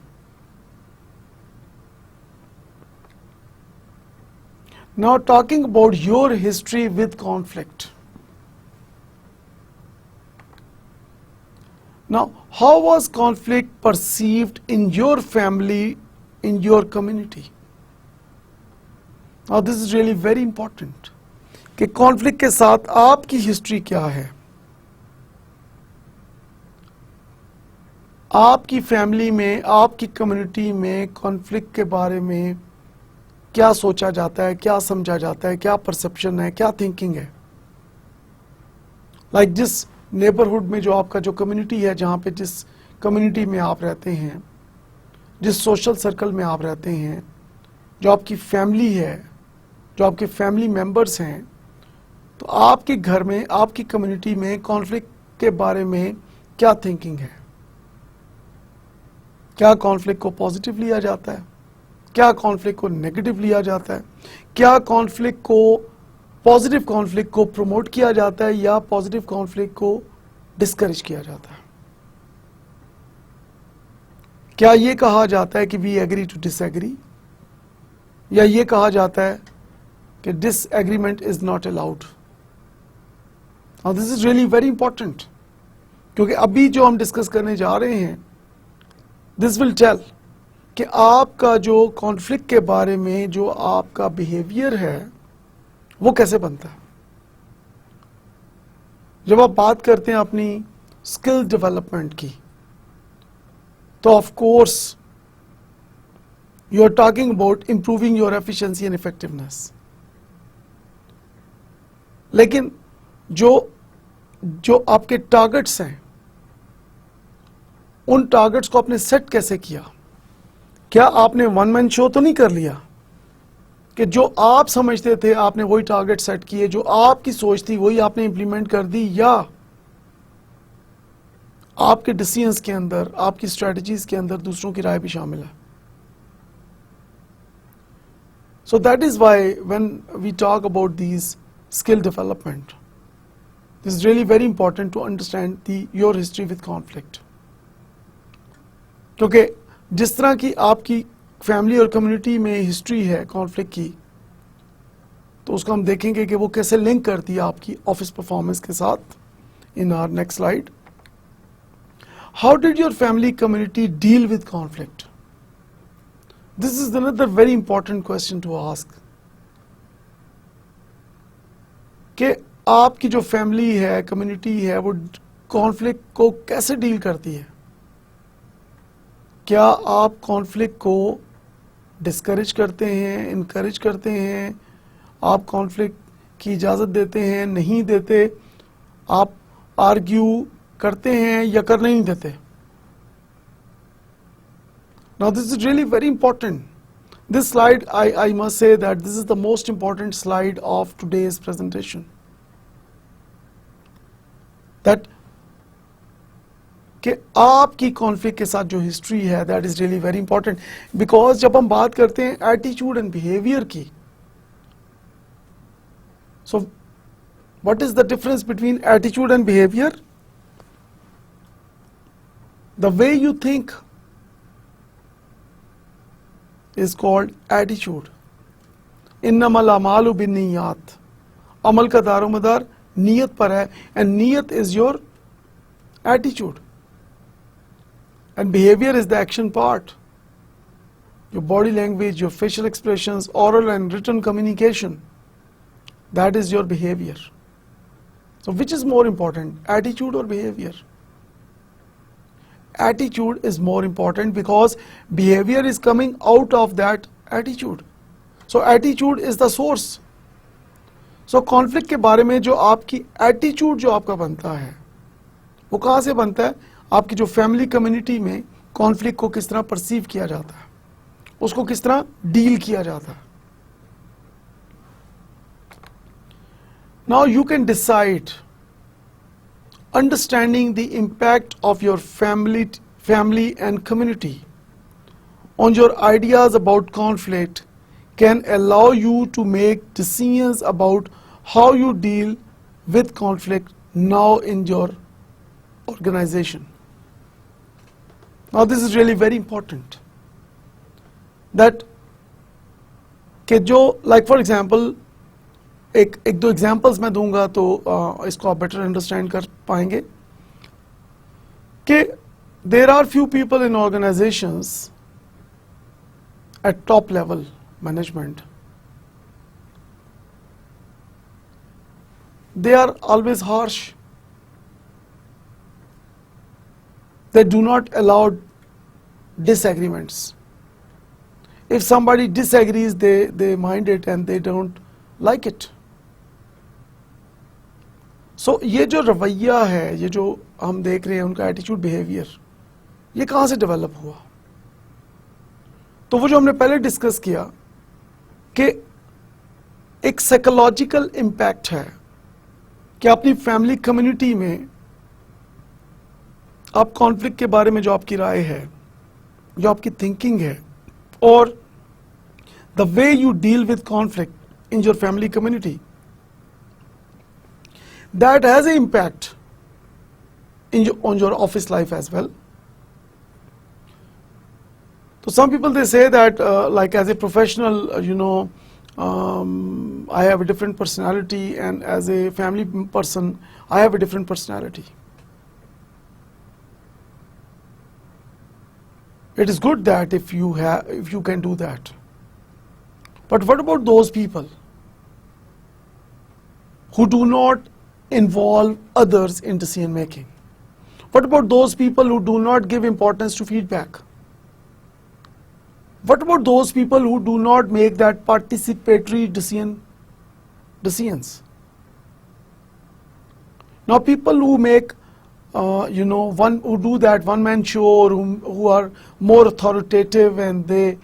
Now talking about your history with conflict. Now, how was conflict perceived in your family, in your community? Now this is really very important कि conflict के साथ आपकी history क्या है, आपकी family में, आपकी community में कॉन्फ्लिक्ट के बारे में क्या सोचा जाता है, क्या समझा जाता है, क्या परसेप्शन है, क्या थिंकिंग है। लाइक जिस नेबरहुड में जो आपका जो कम्युनिटी है, जहाँ पे जिस कम्युनिटी में आप रहते हैं, जिस सोशल सर्कल में आप रहते हैं, जो आपकी फैमिली है, जो आपके फैमिली मेंबर्स हैं, तो आपके घर में, आपकी कम्युनिटी में कॉन्फ्लिक्ट के बारे में क्या थिंकिंग है। क्या कॉन्फ्लिक्ट को पॉजिटिव लिया जाता है, क्या कॉन्फ्लिक्ट को नेगेटिव लिया जाता है, क्या कॉन्फ्लिक्ट को, पॉजिटिव कॉन्फ्लिक्ट को प्रमोट किया जाता है या पॉजिटिव कॉन्फ्लिक्ट को डिस्करेज किया जाता है। क्या ये कहा जाता है कि वी एग्री टू डिसएग्री, या ये कहा जाता है कि disagreement is not allowed. Now this is really very important, क्योंकि अभी जो हम डिस्कस करने जा रहे हैं, दिस विल टेल कि आपका जो कॉन्फ्लिक्ट के बारे में जो आपका बिहेवियर है वो कैसे बनता है। जब आप बात करते हैं अपनी स्किल डेवलपमेंट की, तो of course you are talking about improving your efficiency and effectiveness. लेकिन जो आपके टारगेट्स हैं, उन टारगेट्स को आपने सेट कैसे किया। क्या आपने वन मैन शो तो नहीं कर लिया कि जो आप समझते थे आपने वही टारगेट सेट किए, जो आपकी सोच थी वही आपने इंप्लीमेंट कर दी, या आपके डिसीजंस के अंदर, आपकी स्ट्रेटजीज के अंदर दूसरों की राय भी शामिल है। So that is why when we talk about these skill development, this is really very important to understand your history with conflict. क्योंकि जिस तरह की आपकी फैमिली और कम्युनिटी में हिस्ट्री है कॉन्फ्लिक्ट की, तो उसको हम देखेंगे कि वो कैसे लिंक करती है आपकी ऑफिस परफॉर्मेंस के साथ। In our next slide, how did your family community deal with conflict. This is another very important question to ask कि आपकी जो फैमिली है, कम्युनिटी है, वो कॉन्फ्लिक्ट को कैसे डील करती है। क्या आप कॉन्फ्लिक्ट को डिस्करेज करते हैं, इनकरेज करते हैं, आप कॉन्फ्लिक्ट की इजाज़त देते हैं, नहीं देते, आप आर्ग्यू करते हैं या करने नहीं देते। Now this is really very important. This slide, I must say that this is the most important slide of today's presentation. That कि आपकी कॉन्फ्लिक्ट के साथ जो हिस्ट्री है, that is really very important, because जब हम बात करते हैं एटीट्यूड एंड बिहेवियर की, so what is the difference between attitude and behaviour? The way you think is called attitude. इन्नमल अमालु बिन्नियात, अमल का दारोमदार नीयत पर है, and नीयत is your attitude, and behavior is the action part. Your body language, your facial expressions, oral and written communication, that is your behavior. So which is more important, attitude or behavior? Attitude is more important because behavior is coming out of that attitude. So attitude is the source. So conflict के बारे में जो आपकी attitude जो आपका बनता है, वो कहाँ से बनता है? आपकी जो फैमिली कम्युनिटी में conflict को किस तरह परसीव किया जाता है, उसको किस तरह डील किया जाता है. Now you can decide, understanding the impact of your family and community on your ideas about conflict can allow you to make decisions about how you deal with conflict now in your organization. Now this is really very important, that कि जो like for example एक दो examples मैं दूंगा तो इसको आप better understand कर पाएंगे कि there are few people in organisations at top level management they are always harsh. They do not allow disagreements. If somebody disagrees, they mind it and they don't like it. So ये जो रवैया है, ये जो हम देख रहे हैं उनका एटीट्यूड बिहेवियर, ये कहाँ से डेवलप हुआ? तो वो जो हमने पहले डिस्कस किया कि एक साइकोलॉजिकल इम्पैक्ट है कि अपनी फैमिली कम्युनिटी में आप कॉन्फ्लिक्ट के बारे में जो आपकी राय है, जो आपकी थिंकिंग है, और the way you deal with conflict in your family community, that has an impact on your office life as well. So some people, they say that like as a professional, I have a different personality, and as a family person I have a different personality. It is good that if you can do that, but what about those people who do not involve others in decision making? What about those people who do not give importance to feedback? What about those people who do not make that participatory decisions? Now people who make who do that one man show, or who are more authoritative, and they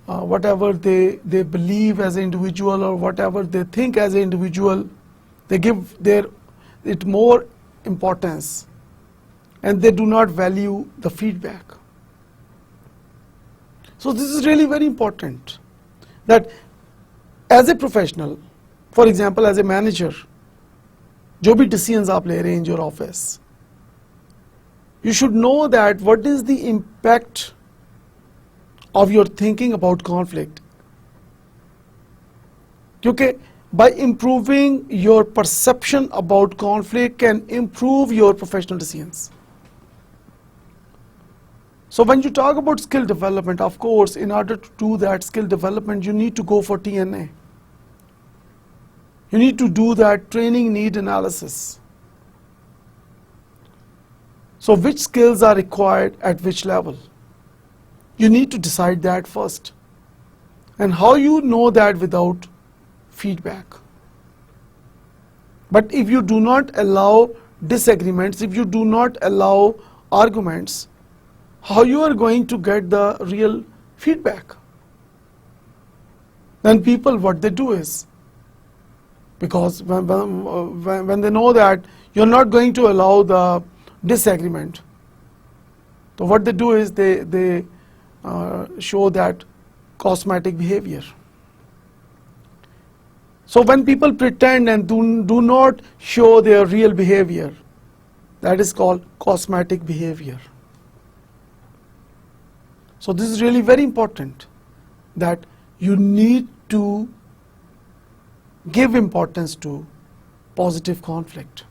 whatever they believe as an individual, or whatever they think as an individual, they give it more importance, and they do not value the feedback. So this is really very important, that as a professional, for example as a manager, जो भी decisions आप ले रहे हैं in your office, you should know that what is the impact of your thinking about conflict. क्योंकि by improving your perception about conflict can improve your professional decisions. So when you talk about skill development, of course, in order to do that skill development, you need to go for TNA. You need to do that training need analysis. So which skills are required at which level? You need to decide that first. And how you know that without feedback? But if you do not allow disagreements, if you do not allow arguments, how you are going to get the real feedback? Then people, what they do is, because when they know that you're not going to allow the disagreement, so what they do is they show that cosmetic behavior. So when people pretend and do not show their real behavior, that is called cosmetic behavior. So this is really very important, that you need to give importance to positive conflict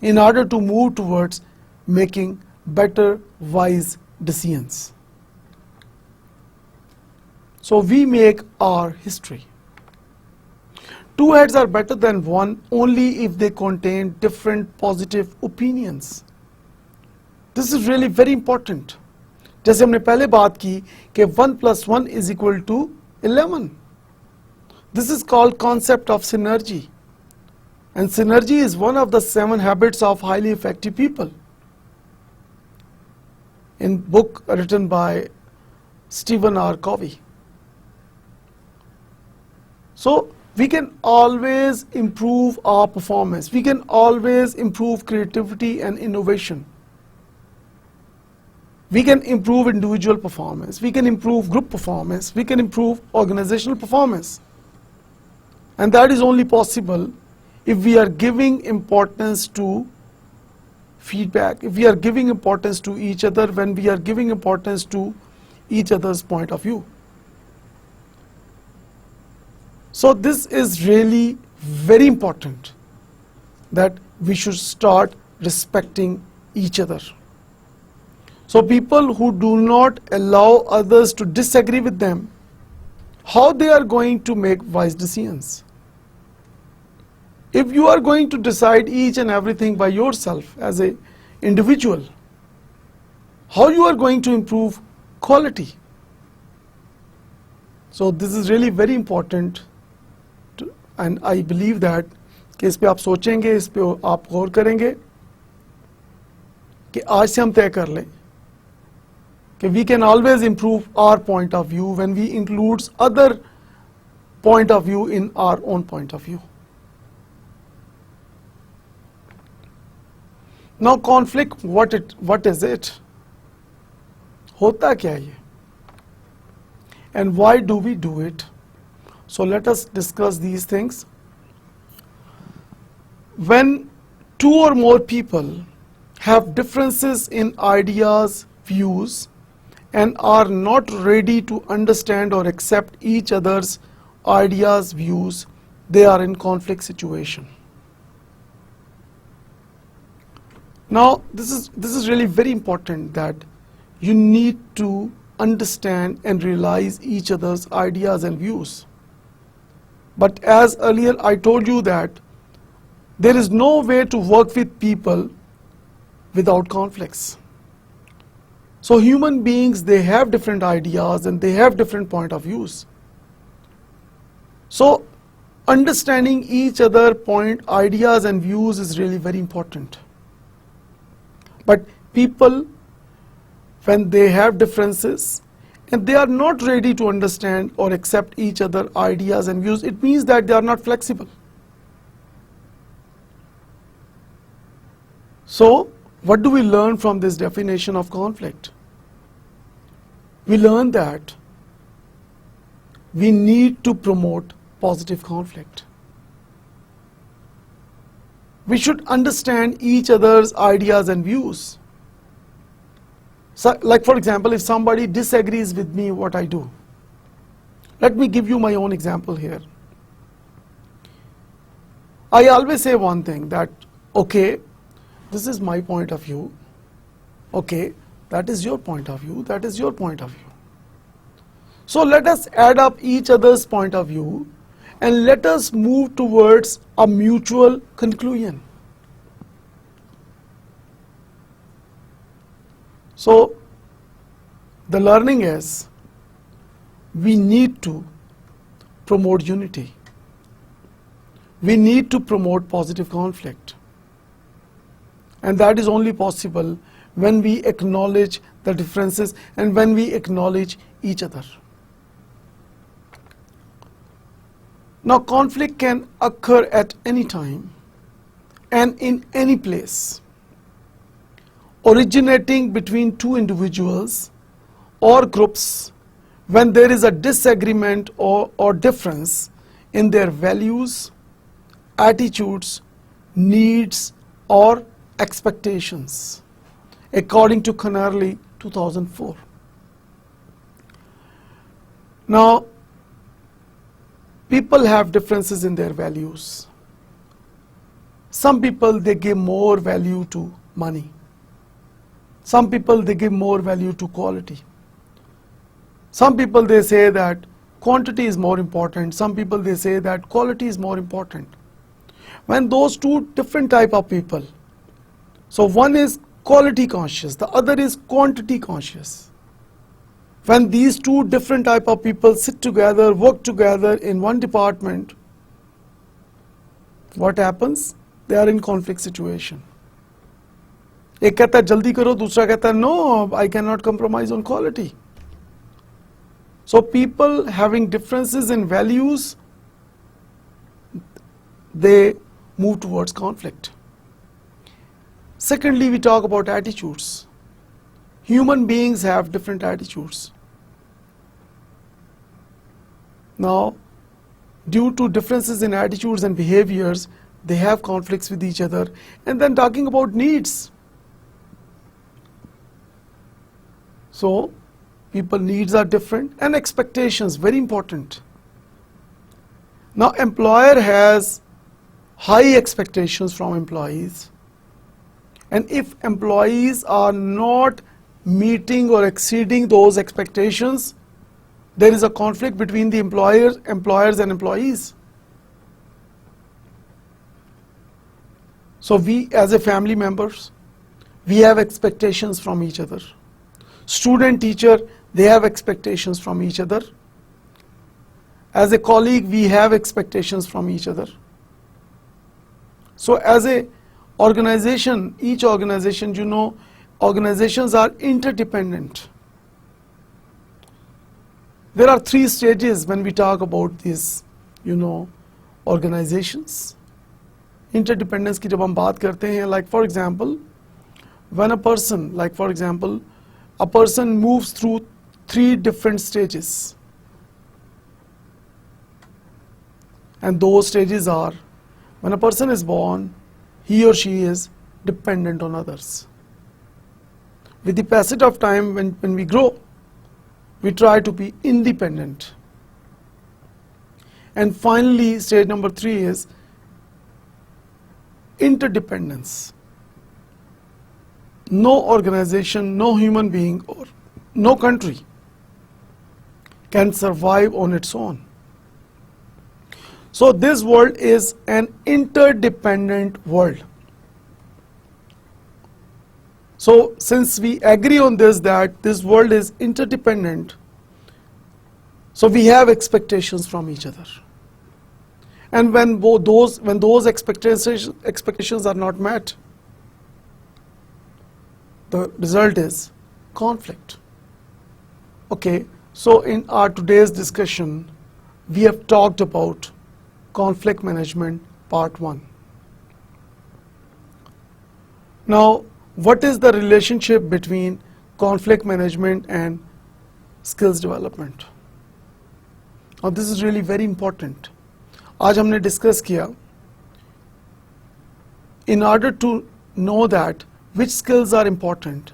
in order to move towards making better, wise decisions. So we make our history. Two heads are better than one only if they contain different positive opinions. This is really very important. जैसे हमने पहले बात की कि 1 + 1 = 11. This is called concept of synergy. And synergy is one of the 7 habits of highly effective people, in book written by Stephen R. Covey. So we can always improve our performance. We can always improve creativity and innovation. We can improve individual performance. We can improve group performance. We can improve organizational performance. And that is only possible if we are giving importance to feedback, if we are giving importance to each other, when we are giving importance to each other's point of view. So this is really very important, that we should start respecting each other. So people who do not allow others to disagree with them, how they are going to make wise decisions? If you are going to decide each and everything by yourself as a individual, how you are going to improve quality? So this is really very important and I believe that कि इस पे आप सोचेंगे, इस पे आप गौर करेंगे कि आज से हम तय कर लें कि we can always improve our point of view when we includes other point of view in our own point of view. Now conflict, what is it? होता क्या है ये? And why do we do it? So let us discuss these things. When two or more people have differences in ideas, views, and are not ready to understand or accept each other's ideas, views, they are in conflict situation. Now this is really very important that you need to understand and realize each other's ideas and views. But as earlier I told you that there is no way to work with people without conflicts. So human beings, they have different ideas and they have different point of views. So understanding each other ideas and views is really very important. But people, when they have differences and they are not ready to understand or accept each other ideas and views, it means that they are not flexible. So what do we learn from this definition of conflict? We learn that we need to promote positive conflict. We should understand each other's ideas and views. So, like for example, if somebody disagrees with me what I do, let me give you my own example here. I always say one thing that, okay, this is my point of view, okay, that is your point of view, that is your point of view. So let us add up each other's point of view and let us move towards a mutual conclusion. So the learning is we need to promote unity. We need to promote positive conflict. And that is only possible when we acknowledge the differences and when we acknowledge each other. Now conflict can occur at any time and in any place, originating between two individuals or groups when there is a disagreement or difference in their values, attitudes, needs or expectations, according to Connerly 2004. Now people have differences in their values. Some people, they give more value to money. Some people, they give more value to quality. Some people, they say that quantity is more important. Some people, they say that quality is more important. When those two different type of people, so one is quality conscious, the other is quantity conscious. When these two different type of people sit together, work together in one department, what happens? They are in conflict situation. एक कहता है जल्दी करो, दूसरा कहता है no, I cannot compromise on quality. So people having differences in values, they move towards conflict. Secondly, we talk about attitudes. Human beings have different attitudes. Now, due to differences in attitudes and behaviors, they have conflicts with each other. And then talking about needs. So, people needs are different and expectations, very important. Now, employer has high expectations from employees. And if employees are not meeting or exceeding those expectations, there is a conflict between the employers and employees. So we as a family members, we have expectations from each other. Student, teacher, they have expectations from each other. As a colleague, we have expectations from each other. So as a organization, each organization, you know, organizations are interdependent. There are 3 stages when we talk about these, you know, organizations. Interdependence की जब हम बात करते हैं, like for example, when a person, like for example, a person moves through 3 different stages. And those stages are, when a person is born, he or she is dependent on others. With the passage of time, when we grow, we try to be independent. And finally, stage number 3 is interdependence. No organization, no human being, or no country can survive on its own. So this world is an interdependent world. So since we agree on this, that this world is interdependent, so we have expectations from each other. And when those expectations are not met, the result is conflict. Okay, so in our today's discussion, we have talked about conflict management part 1. Now, what is the relationship between conflict management and skills development? Now, this is really very important. आज हमने discuss किया, in order to know that which skills are important.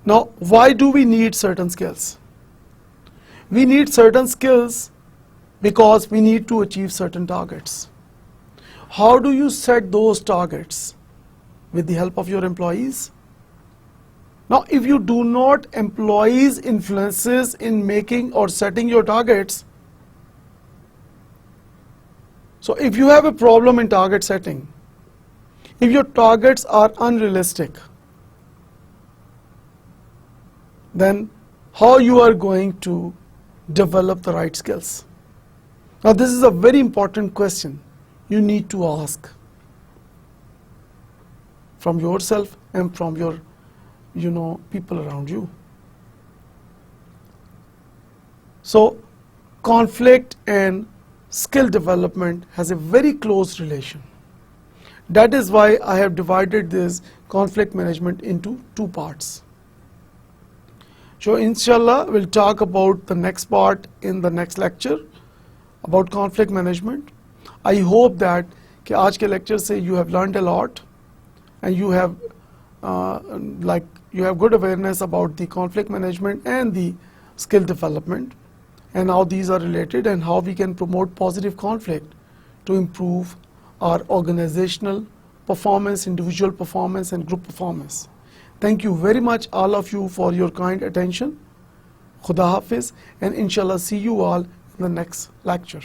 Now, why do we need certain skills? We need certain skills because we need to achieve certain targets. How do you set those targets? With the help of your employees. Now, if you do not employees influences in making or setting your targets, so if you have a problem in target setting, if your targets are unrealistic, then how you are going to develop the right skills? Now, this is a very important question you need to ask from yourself and from your, you know, people around you. So conflict and skill development has a very close relation. That is why I have divided this conflict management into 2 parts. So inshallah, we'll talk about the next part in the next lecture about conflict management. I hope that कि आज के lecture से you have learned a lot and you have you have good awareness about the conflict management and the skill development and how these are related and how we can promote positive conflict to improve our organizational performance, individual performance and group performance. Thank you very much all of you for your kind attention. Khuda Hafiz, and inshallah see you all in the next lecture.